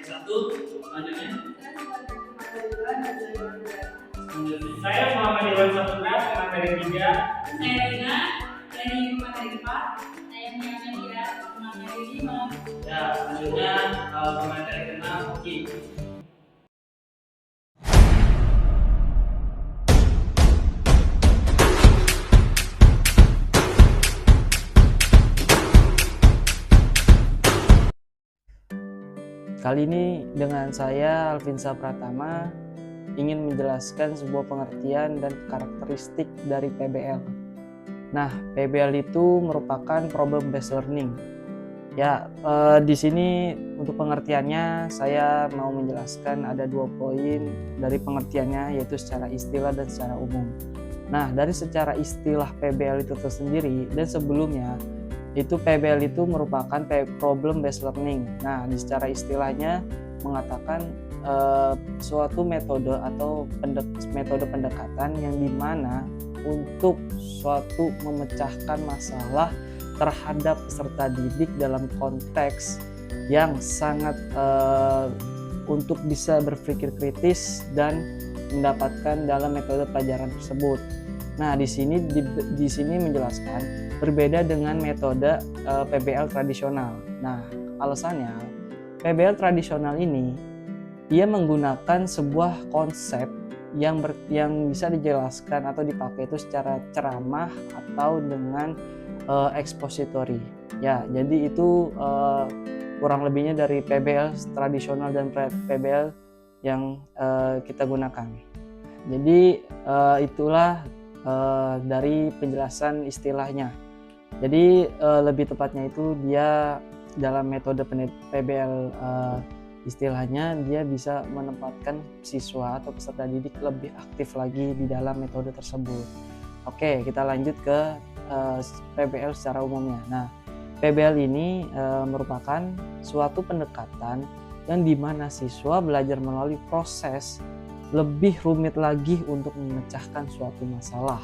1. Selanjutnya. Saya Muhammad Iwan Saputra, pemateri 3. Saya Rina dari pemateri 4. Saya Mia Nadia, pemateri 5. Ya, selanjutnya pemateri 6 Oki. Kali ini dengan saya Alvinsa Pratama ingin menjelaskan sebuah pengertian dan karakteristik dari PBL. Nah, PBL itu merupakan problem based learning. Ya, di sini untuk pengertiannya saya mau menjelaskan ada 2 poin dari pengertiannya, yaitu secara istilah dan secara umum. Nah, dari secara istilah PBL itu tersendiri dan sebelumnya itu PBL itu merupakan problem based learning. Nah, di secara istilahnya mengatakan suatu metode atau metode pendekatan yang dimana untuk suatu memecahkan masalah terhadap peserta didik dalam konteks yang sangat untuk bisa berpikir kritis dan mendapatkan dalam metode pelajaran tersebut. Nah, di sini menjelaskan berbeda dengan metode PBL tradisional. Nah, alasannya PBL tradisional ini ia menggunakan sebuah konsep yang bisa dijelaskan atau dipakai itu secara ceramah atau dengan expository. Ya, jadi itu kurang lebihnya dari PBL tradisional dan PBL yang kita gunakan. Jadi itulah dari penjelasan istilahnya. Jadi lebih tepatnya itu dia dalam metode PBL istilahnya dia bisa menempatkan siswa atau peserta didik lebih aktif lagi di dalam metode tersebut. Oke, kita lanjut ke PBL secara umumnya. Nah, PBL ini merupakan suatu pendekatan yang dimana siswa belajar melalui proses lebih rumit lagi untuk memecahkan suatu masalah.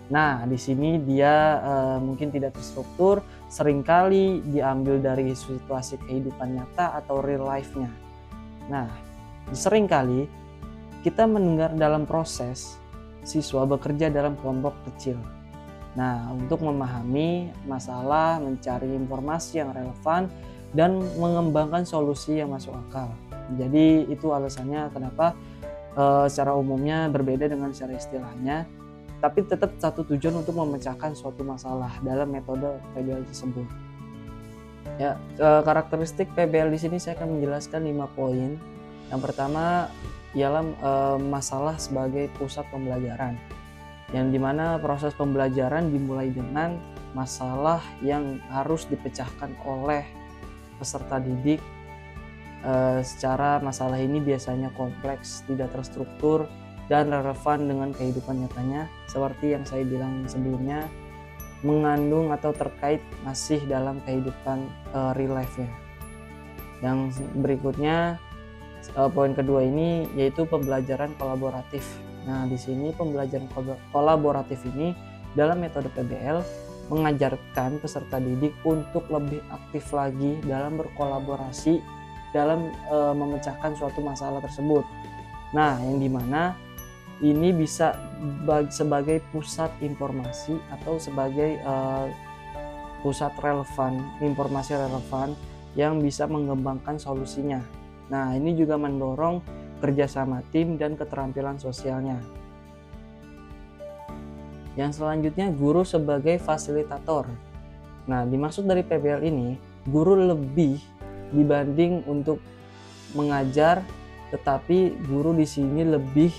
Nah, di sini dia mungkin tidak terstruktur, seringkali diambil dari situasi kehidupan nyata atau real life-nya. Nah, seringkali kita mendengar dalam proses siswa bekerja dalam kelompok kecil. Nah, untuk memahami masalah, mencari informasi yang relevan, dan mengembangkan solusi yang masuk akal. Jadi itu alasannya kenapa secara umumnya berbeda dengan secara istilahnya, tapi tetap satu tujuan untuk memecahkan suatu masalah dalam metode PBL tersebut. Ya, karakteristik PBL di sini saya akan menjelaskan 5 poin. Yang pertama ialah masalah sebagai pusat pembelajaran, yang dimana proses pembelajaran dimulai dengan masalah yang harus dipecahkan oleh peserta didik. Secara masalah ini biasanya kompleks, tidak terstruktur, dan relevan dengan kehidupan nyatanya, seperti yang saya bilang sebelumnya, mengandung atau terkait masih dalam kehidupan real life-nya. Yang berikutnya, poin kedua ini yaitu pembelajaran kolaboratif. Nah, di sini pembelajaran kolaboratif ini dalam metode PBL mengajarkan peserta didik untuk lebih aktif lagi dalam berkolaborasi dalam memecahkan suatu masalah tersebut. Nah, yang dimana ini bisa sebagai pusat informasi atau sebagai pusat relevan, informasi relevan yang bisa mengembangkan solusinya. Nah, ini juga mendorong kerjasama tim dan keterampilan sosialnya. Yang selanjutnya, guru sebagai fasilitator. Nah, dimaksud dari PBL ini, guru lebih dibanding untuk mengajar, tetapi guru di sini lebih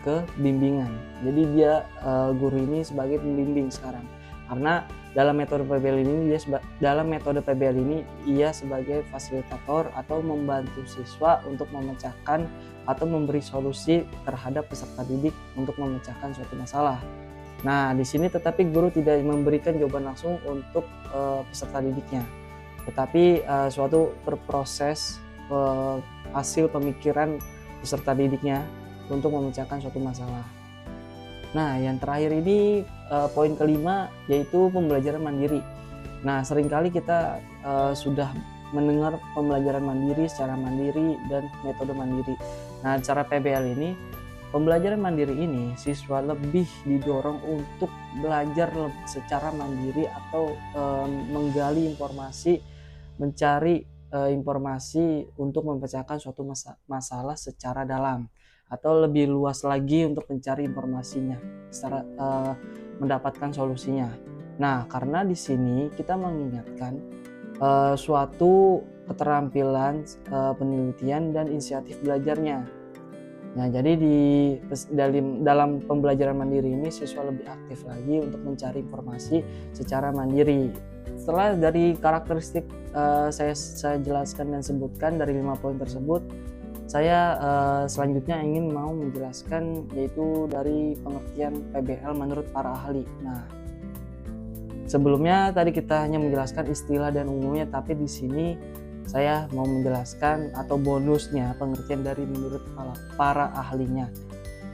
ke bimbingan. Jadi dia guru ini sebagai pembimbing sekarang. Karena dalam metode PBL ini ia sebagai fasilitator atau membantu siswa untuk memecahkan atau memberi solusi terhadap peserta didik untuk memecahkan suatu masalah. Nah, di sini tetapi guru tidak memberikan jawaban langsung untuk peserta didiknya, tetapi suatu berproses hasil pemikiran peserta didiknya untuk memecahkan suatu masalah. Nah, yang terakhir ini poin kelima yaitu pembelajaran mandiri. Nah, seringkali kita sudah mendengar pembelajaran mandiri secara mandiri dan metode mandiri. Nah, cara PBL ini, pembelajaran mandiri ini siswa lebih didorong untuk belajar secara mandiri atau menggali informasi, mencari informasi untuk memecahkan suatu masalah secara dalam, atau lebih luas lagi untuk mencari informasinya, secara mendapatkan solusinya. Nah, karena di sini kita mengingatkan suatu keterampilan penelitian dan inisiatif belajarnya. Nah, jadi dalam pembelajaran mandiri ini siswa lebih aktif lagi untuk mencari informasi secara mandiri. Setelah dari karakteristik saya jelaskan dan sebutkan dari 5 poin tersebut, saya selanjutnya ingin mau menjelaskan yaitu dari pengertian PBL menurut para ahli. Nah, sebelumnya tadi kita hanya menjelaskan istilah dan umumnya, tapi di sini saya mau menjelaskan atau bonusnya pengertian dari menurut para ahlinya.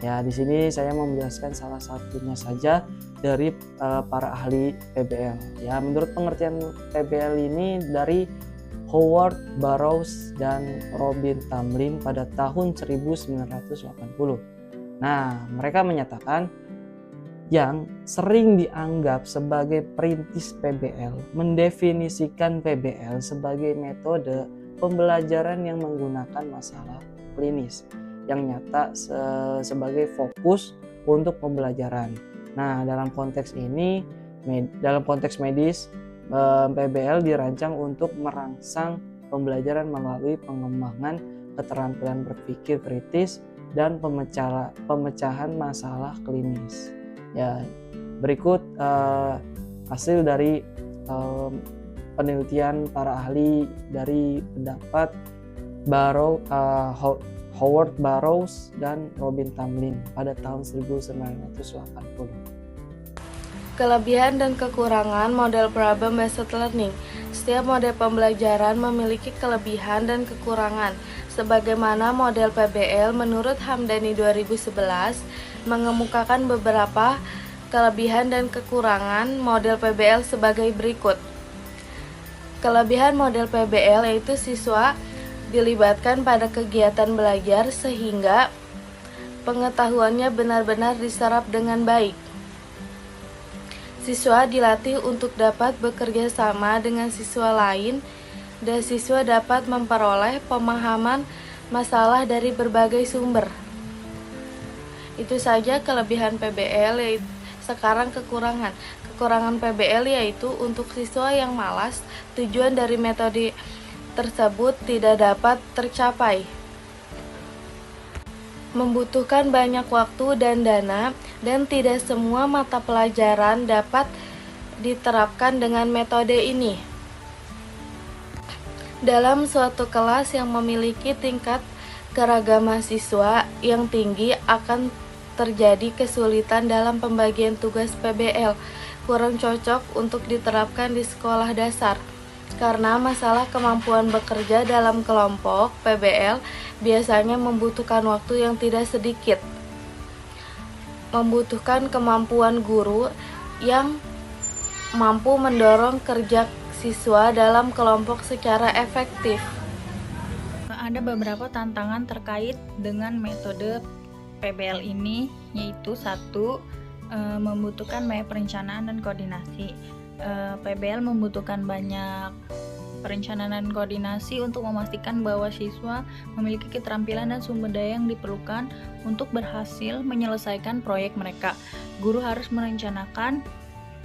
Ya, di sini saya mau menjelaskan salah satunya saja dari para ahli PBL. Ya, menurut pengertian PBL ini dari Howard Burroughs dan Robin Tamblyn pada tahun 1980. Nah, mereka menyatakan yang sering dianggap sebagai perintis PBL mendefinisikan PBL sebagai metode pembelajaran yang menggunakan masalah klinis yang nyata sebagai fokus untuk pembelajaran. Nah, dalam konteks ini, dalam konteks medis, PBL dirancang untuk merangsang pembelajaran melalui pengembangan keterampilan berpikir kritis dan pemecahan masalah klinis. Ya, berikut hasil dari penelitian para ahli dari pendapat Howard Burroughs dan Robin Tamblyn pada tahun 1980. Kelebihan dan kekurangan model problem based learning. Setiap model pembelajaran memiliki kelebihan dan kekurangan. Sebagaimana model PBL menurut Hamdani 2011 mengemukakan beberapa kelebihan dan kekurangan model PBL sebagai berikut. Kelebihan model PBL yaitu siswa dilibatkan pada kegiatan belajar sehingga pengetahuannya benar-benar diserap dengan baik. Siswa dilatih untuk dapat bekerja sama dengan siswa lain dan siswa dapat memperoleh pemahaman masalah dari berbagai sumber. Itu saja kelebihan PBL. Sekarang kekurangan. Kekurangan PBL yaitu untuk siswa yang malas, tujuan dari metode tersebut tidak dapat tercapai. Membutuhkan banyak waktu dan dana, dan tidak semua mata pelajaran dapat diterapkan dengan metode ini. Dalam suatu kelas yang memiliki tingkat keragaman siswa yang tinggi akan terjadi kesulitan dalam pembagian tugas PBL, kurang cocok untuk diterapkan di sekolah dasar. Karena masalah kemampuan bekerja dalam kelompok PBL biasanya membutuhkan waktu yang tidak sedikit. Membutuhkan kemampuan guru yang mampu mendorong kerja siswa dalam kelompok secara efektif. Ada beberapa tantangan terkait dengan metode PBL ini, yaitu 1. Membutuhkan banyak perencanaan dan koordinasi. PBL membutuhkan banyak perencanaan dan koordinasi untuk memastikan bahwa siswa memiliki keterampilan dan sumber daya yang diperlukan untuk berhasil menyelesaikan proyek mereka. Guru harus merencanakan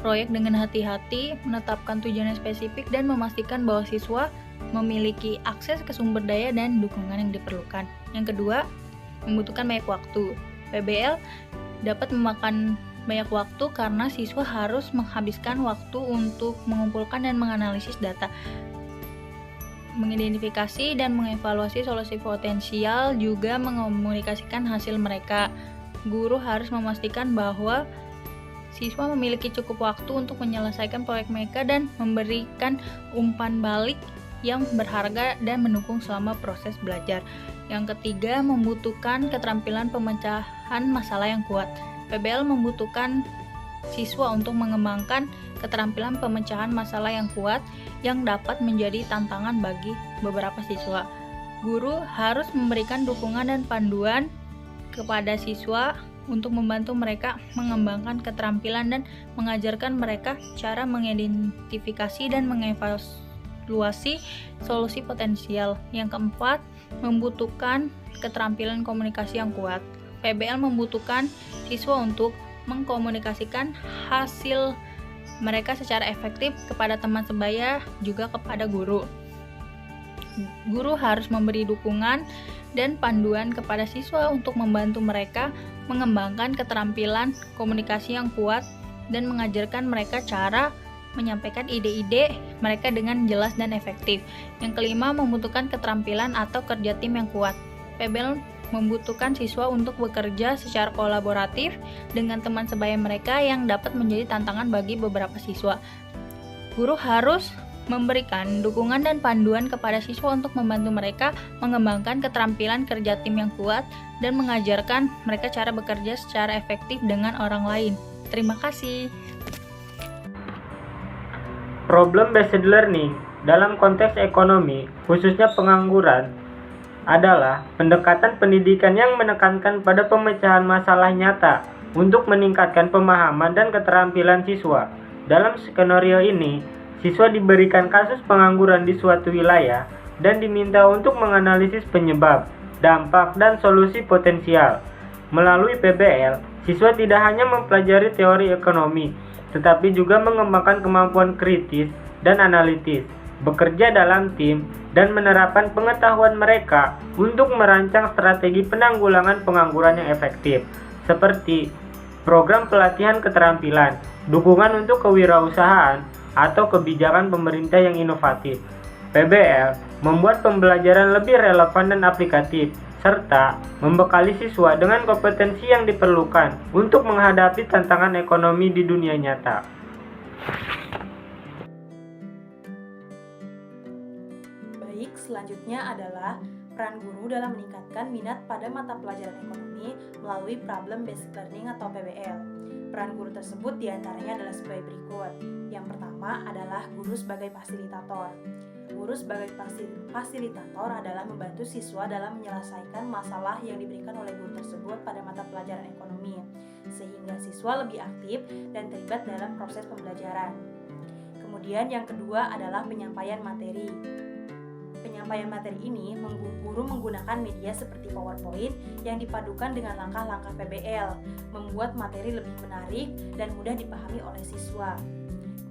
proyek dengan hati-hati, menetapkan tujuan yang spesifik, dan memastikan bahwa siswa memiliki akses ke sumber daya dan dukungan yang diperlukan. Yang kedua, membutuhkan banyak waktu. PBL dapat memakan banyak waktu karena siswa harus menghabiskan waktu untuk mengumpulkan dan menganalisis data, mengidentifikasi dan mengevaluasi solusi potensial, juga mengomunikasikan hasil mereka. Guru harus memastikan bahwa siswa memiliki cukup waktu untuk menyelesaikan proyek mereka dan memberikan umpan balik yang berharga dan mendukung selama proses belajar. Yang ketiga, membutuhkan keterampilan pemecahan masalah yang kuat. PBL membutuhkan siswa untuk mengembangkan keterampilan pemecahan masalah yang kuat yang dapat menjadi tantangan bagi beberapa siswa. Guru harus memberikan dukungan dan panduan kepada siswa untuk membantu mereka mengembangkan keterampilan dan mengajarkan mereka cara mengidentifikasi dan mengevaluasi solusi potensial. Yang keempat, membutuhkan keterampilan komunikasi yang kuat. PBL membutuhkan siswa untuk mengkomunikasikan hasil mereka secara efektif kepada teman sebaya, juga kepada guru. Guru harus memberi dukungan dan panduan kepada siswa untuk membantu mereka mengembangkan keterampilan komunikasi yang kuat dan mengajarkan mereka cara menyampaikan ide-ide mereka dengan jelas dan efektif. Yang kelima, membutuhkan keterampilan atau kerja tim yang kuat. PBL membutuhkan siswa untuk bekerja secara kolaboratif dengan teman sebaya mereka yang dapat menjadi tantangan bagi beberapa siswa. Guru harus memberikan dukungan dan panduan kepada siswa untuk membantu mereka mengembangkan keterampilan kerja tim yang kuat dan mengajarkan mereka cara bekerja secara efektif dengan orang lain. Terima kasih. Problem-based learning dalam konteks ekonomi, khususnya pengangguran, adalah pendekatan pendidikan yang menekankan pada pemecahan masalah nyata untuk meningkatkan pemahaman dan keterampilan siswa. Dalam skenario ini, siswa diberikan kasus pengangguran di suatu wilayah dan diminta untuk menganalisis penyebab, dampak, dan solusi potensial. Melalui PBL, siswa tidak hanya mempelajari teori ekonomi, tetapi juga mengembangkan kemampuan kritis dan analitis, bekerja dalam tim, dan menerapkan pengetahuan mereka untuk merancang strategi penanggulangan pengangguran yang efektif, seperti program pelatihan keterampilan, dukungan untuk kewirausahaan, atau kebijakan pemerintah yang inovatif. PBL membuat pembelajaran lebih relevan dan aplikatif, serta membekali siswa dengan kompetensi yang diperlukan untuk menghadapi tantangan ekonomi di dunia nyata. Baik, selanjutnya adalah peran guru dalam meningkatkan minat pada mata pelajaran ekonomi melalui problem-based learning atau PBL. Peran guru tersebut diantaranya adalah sebagai berikut. Yang pertama adalah guru sebagai fasilitator. Guru sebagai fasilitator adalah membantu siswa dalam menyelesaikan masalah yang diberikan oleh guru tersebut pada mata pelajaran ekonomi, sehingga siswa lebih aktif dan terlibat dalam proses pembelajaran. Kemudian yang kedua adalah penyampaian materi. Penyampaian materi ini, guru menggunakan media seperti PowerPoint yang dipadukan dengan langkah-langkah PBL, membuat materi lebih menarik dan mudah dipahami oleh siswa.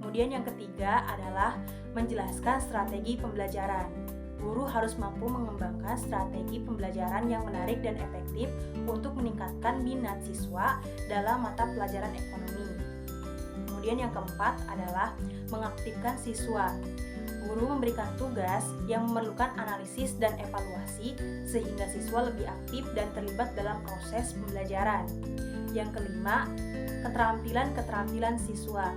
Kemudian yang ketiga adalah menjelaskan strategi pembelajaran. Guru harus mampu mengembangkan strategi pembelajaran yang menarik dan efektif untuk meningkatkan minat siswa dalam mata pelajaran ekonomi. Kemudian yang keempat adalah mengaktifkan siswa. Guru memberikan tugas yang memerlukan analisis dan evaluasi sehingga siswa lebih aktif dan terlibat dalam proses pembelajaran. Yang kelima, keterampilan siswa.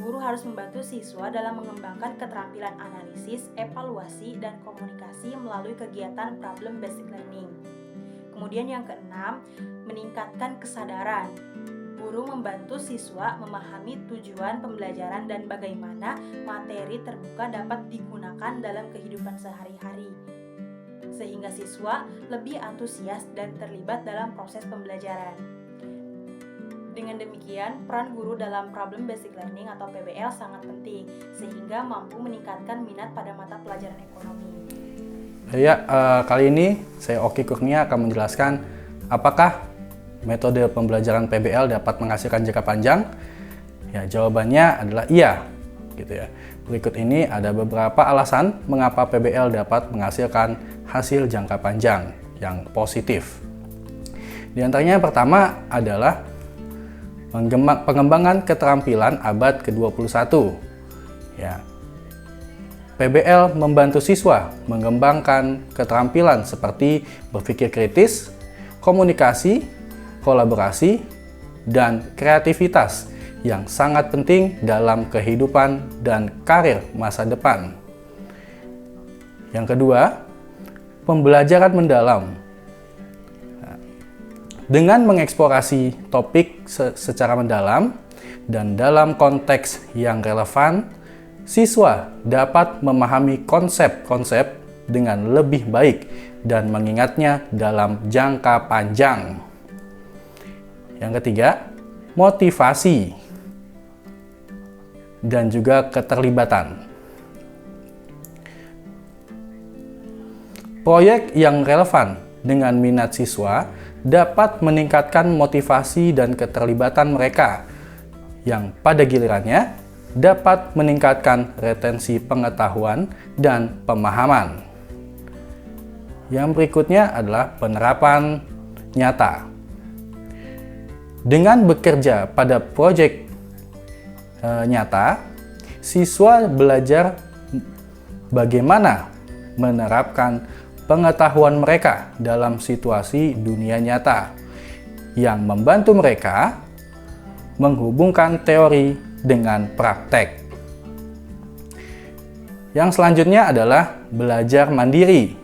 Guru harus membantu siswa dalam mengembangkan keterampilan analisis, evaluasi, dan komunikasi melalui kegiatan problem-based learning. Kemudian yang keenam, meningkatkan kesadaran. Guru membantu siswa memahami tujuan pembelajaran dan bagaimana materi terbuka dapat digunakan dalam kehidupan sehari-hari, sehingga siswa lebih antusias dan terlibat dalam proses pembelajaran. Dengan demikian, peran guru dalam problem-based learning atau PBL sangat penting, sehingga mampu meningkatkan minat pada mata pelajaran ekonomi. Ya, kali ini saya Oki Kurnia akan menjelaskan apakah metode pembelajaran PBL dapat menghasilkan jangka panjang. Ya, jawabannya adalah iya, gitu ya. Berikut ini ada beberapa alasan mengapa PBL dapat menghasilkan hasil jangka panjang yang positif. Di antaranya yang pertama adalah pengembangan keterampilan abad ke-21. Ya. PBL membantu siswa mengembangkan keterampilan seperti berpikir kritis, komunikasi, kolaborasi, dan kreativitas yang sangat penting dalam kehidupan dan karir masa depan. Yang kedua, pembelajaran mendalam. Dengan mengeksplorasi topik secara mendalam, Dan dalam konteks yang relevan, siswa dapat memahami konsep-konsep dengan lebih baik dan mengingatnya dalam jangka panjang. Yang ketiga, motivasi dan juga keterlibatan. Proyek yang relevan dengan minat siswa dapat meningkatkan motivasi dan keterlibatan mereka, yang pada gilirannya dapat meningkatkan retensi pengetahuan dan pemahaman. Yang berikutnya adalah penerapan nyata. Dengan bekerja pada proyek nyata, siswa belajar bagaimana menerapkan pengetahuan mereka dalam situasi dunia nyata yang membantu mereka menghubungkan teori dengan praktek. Yang selanjutnya adalah belajar mandiri.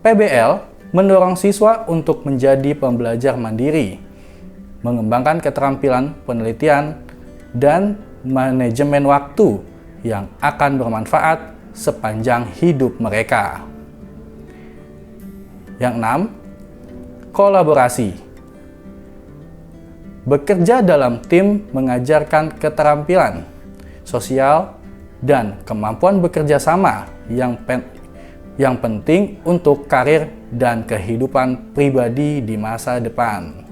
PBL mendorong siswa untuk menjadi pembelajar mandiri, mengembangkan keterampilan penelitian dan manajemen waktu yang akan bermanfaat sepanjang hidup mereka. Yang 6, kolaborasi. Bekerja dalam tim mengajarkan keterampilan sosial dan kemampuan bekerja sama yang penting untuk karir dan kehidupan pribadi di masa depan.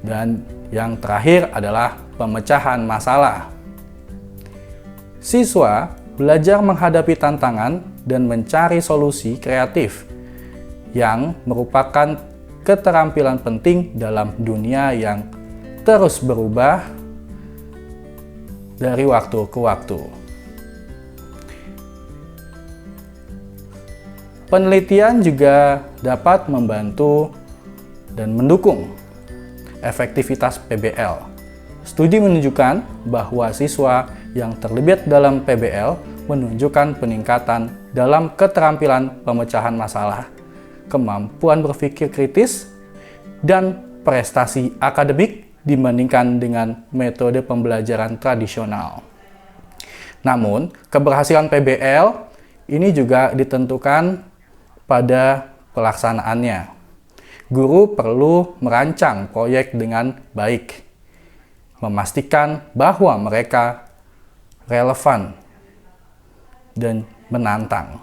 Dan yang terakhir adalah pemecahan masalah. Siswa belajar menghadapi tantangan dan mencari solusi kreatif yang merupakan keterampilan penting dalam dunia yang terus berubah dari waktu ke waktu. Penelitian juga dapat membantu dan mendukung efektivitas PBL. Studi menunjukkan bahwa siswa yang terlibat dalam PBL menunjukkan peningkatan dalam keterampilan pemecahan masalah, kemampuan berpikir kritis, dan prestasi akademik dibandingkan dengan metode pembelajaran tradisional. Namun, keberhasilan PBL ini juga ditentukan pada pelaksanaannya. Guru perlu merancang proyek dengan baik, memastikan bahwa mereka relevan dan menantang,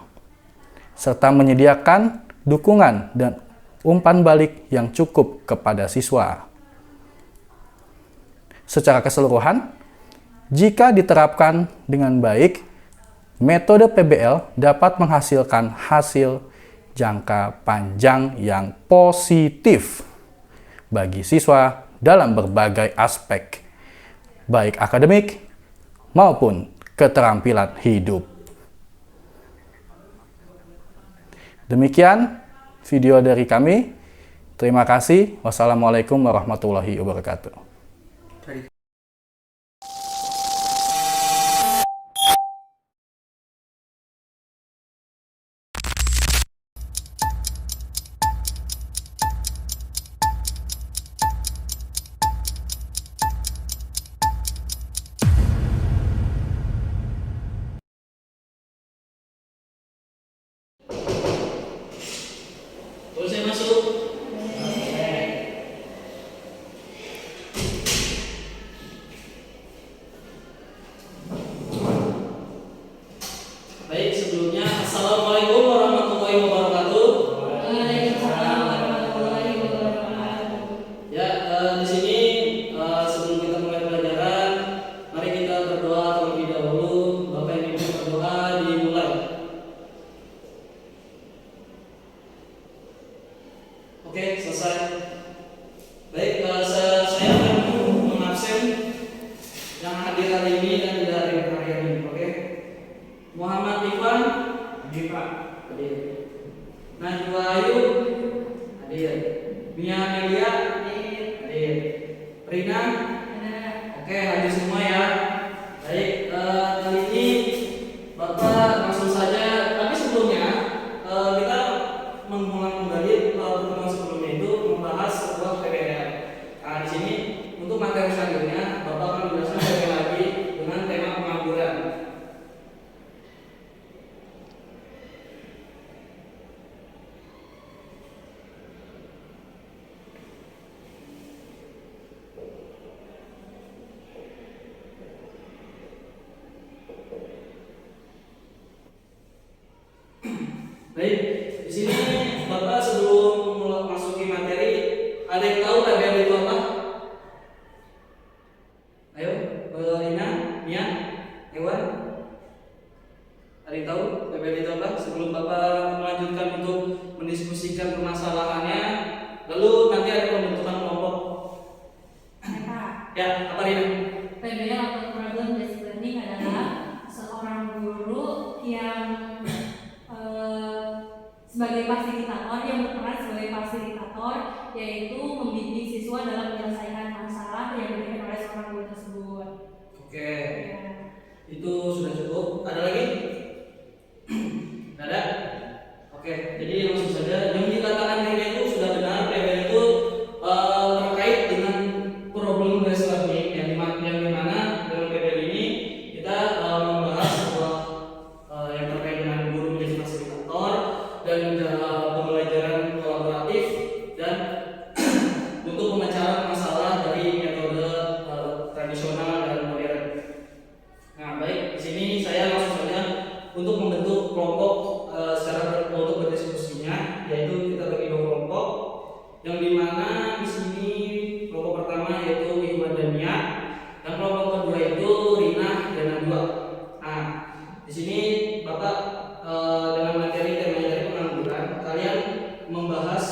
serta menyediakan dukungan dan umpan balik yang cukup kepada siswa. Secara keseluruhan, jika diterapkan dengan baik, metode PBL dapat menghasilkan hasil jangka panjang yang positif bagi siswa dalam berbagai aspek, baik akademik maupun keterampilan hidup. Demikian video dari kami. Terima kasih. Wassalamualaikum warahmatullahi wabarakatuh. Baik, sebelumnya Assalamualaikum warahmatullahi wabarakatuh. Waalaikumsalam warahmatullahi wabarakatuh. Ya, di sini sebelum kita mulai pelajaran, mari kita berdoa terlebih dahulu. Bapak Ibu berdoa dimulai. Oke, selesai. Baik, saya akan mengabsen yang hadir hari ini dan tidak hari ini. Oke. Muhammad Ivan hadir. Najwa Ayu hadir. Mia Amelia hadir. Rina oke, hadir semua ya. Baik, kali ini Bapak langsung saja. Tapi sebelumnya kita mengulang kembali pertemuan sebelumnya itu membahas sebuah PBL. Nah, di sini untuk materi Ya, apa Rina? PBL atau Problem Based Learning adalah seorang guru yang sebagai fasilitator, yang berperan sebagai fasilitator, yaitu membimbing siswa dalam menyelesaikan masalah yang diberikan oleh seorang guru tersebut. Oke, Ya. itu sudah cukup. Ada lagi? Nggak ada? Oke, jadi langsung saja. Yang dikatakan Rina itu sudah benar. PBL itu terkait dengan problem based learning yang dimana dalam PBL ini kita membahas sebuah yang terkait dengan guru menjadi fasilitator dan pembelajaran kolaboratif dan untuk pemecahan masalah dari metode tradisional dan modern. Nah, baik, di sini saya langsung saja untuk membentuk kelompok untuk berdiskusinya, yaitu kita bagi 2 kelompok, yang dimana di sini kelompok pertama yaitu Ihwan dan Nia, dan kelompok kedua itu Rina dan Najwa. Nah, di sini Bapak dengan materi temanya dari pengangguran, kalian membahas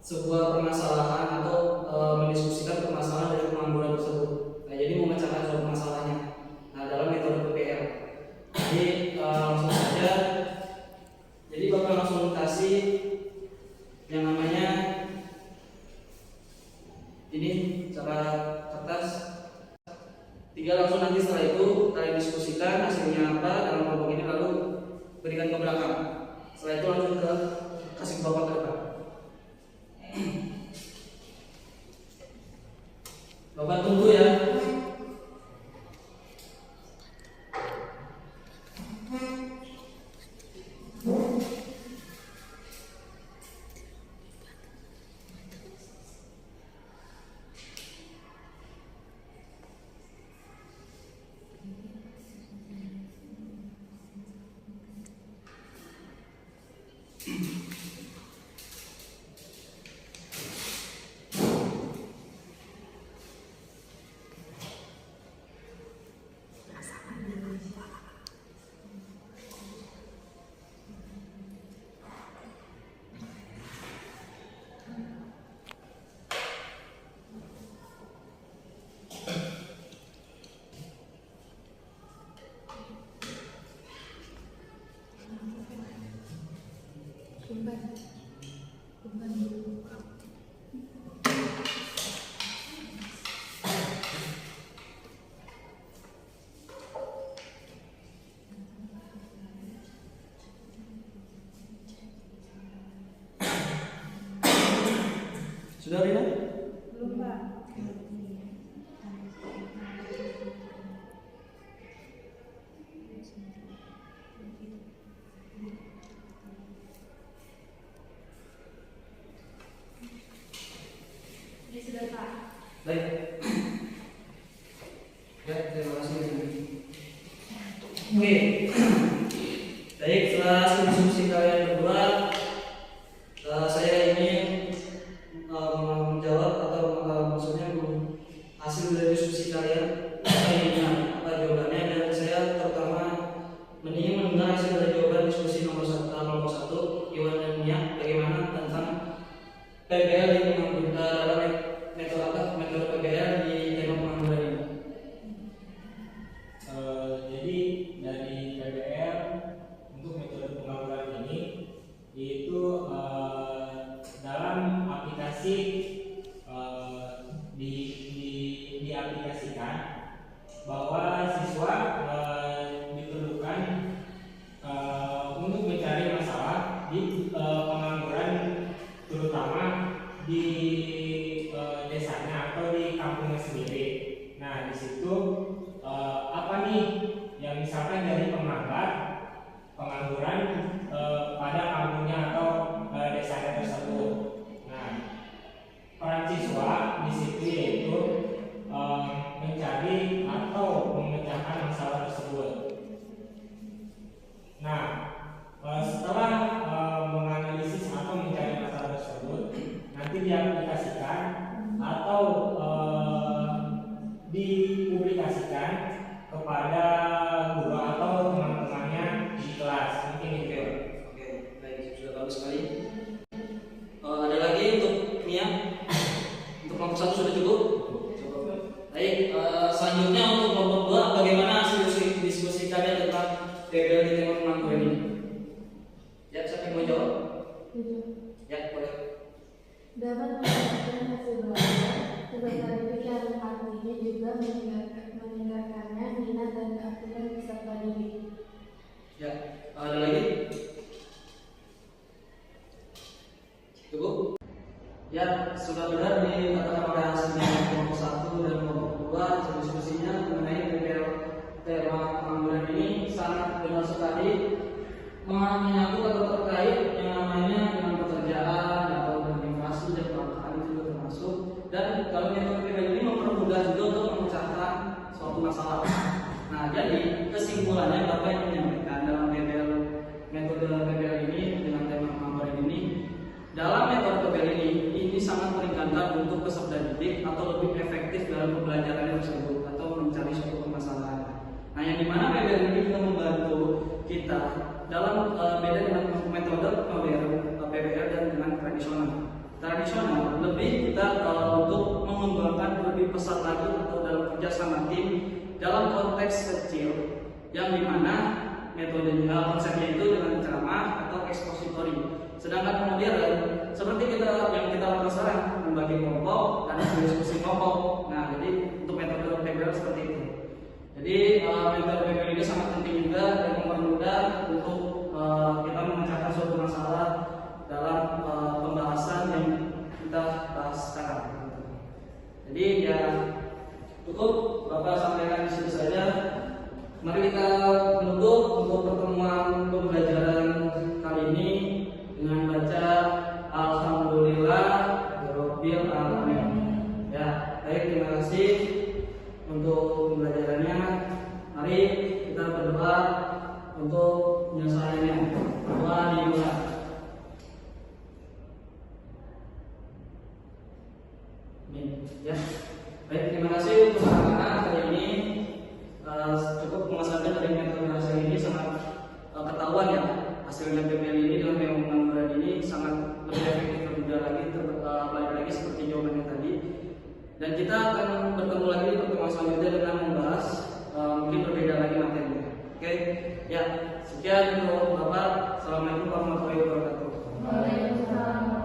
sebuah permasalahan atau mendiskusikan permasalahan dari pengangguran tersebut. Nah, jadi memecahkan suatu masalahnya. Nah, dalam metode PBL. Jadi langsung saja. Jadi Bapak langsung kasih yang namanya ini cara kertas. Tinggal langsung nanti setelah itu kalian diskusikan hasilnya apa dalam kelompok ini, lalu berikan ke belakang. Setelah itu langsung ke kasih Bapak ke depan. Bapak tunggu ya. Sudah Rina? Belum, Pak. Ini sudah, Pak. Baik. Ya, terima kasih. Oke. Baik, setelah diskusi kalian berdua, saya ingin menjawab atau maksudnya hasil dari diskusi kalian apa jawabannya, dan saya terutama ingin mendengar hasil dari jawaban diskusi nomor 1 Iwan dan Nia, bagaimana tentang PBL yang dalam metode PBL di tema pengangguran ini. Jadi dari PBL untuk metode pengangguran ini itu dalam aplikasi diaplikasikan bahwa siswa diperlukan untuk mencari masalah di pengangguran, terutama di desanya atau di kampungnya sendiri. Nah, di situ apa nih yang misalkan dari pengangguran pada kampungnya atau desanya tersebut. Nah, peran siswa di situ yaitu mencari atau memecahkan masalah tersebut. Nah, setelah menganalisis atau mencari masalah tersebut, nanti diaplikasikan atau dipublikasikan kepada guru atau kesimpulannya Bapak yang menyampaikan dalam metode PBL ini dengan tema pemaparan ini. Dalam metode PBL ini sangat meringankan untuk peserta didik atau lebih efektif dalam pembelajaran tersebut atau mencari suatu permasalahan. Nah, yang dimana PBL ini juga membantu kita dalam beda dengan metode PBL dan dengan tradisional. Tradisional lebih kita untuk mengembangkan lebih pesat lagi atau dalam kerjasama tim dalam konteks kecil, yang dimana metodenya konsepnya itu dengan ceramah atau ekspositori. Sedangkan modern seperti yang kita lakukan sekarang, membagi kelompok dan diskusi kelompok. Nah, jadi untuk metode PBL seperti itu. Jadi metode PBL ini sangat penting juga dan mempermudah untuk kita memecahkan suatu masalah dalam pembahasan yang kita bahas sekarang. Jadi ya cukup Bapak sampaikan di situ saja. Mari kita menutup untuk pertemuan pembelajaran kali ini dengan baca Alhamdulillah Rabbil Alamin. Ya, baik, terima kasih untuk pembelajarannya. Mari kita berdoa untuk penyelesaiannya. Doa dimulai. Ya, baik, terima kasih untuk anak-anak kali ini. Cukup mengesankan dari metode bahasa ini sangat ketahuan ya, hasilnya PBL ini dalam pengangguran ini sangat lebih efektif dan mudah lagi, balik lagi seperti jawabannya tadi. Dan kita akan bertemu lagi di pertemuan selanjutnya dengan membahas mungkin berbeda lagi materinya. Oke, ya, sekian untuk Bapak. Assalamualaikum warahmatullahi wabarakatuh. Waalaikumsalam.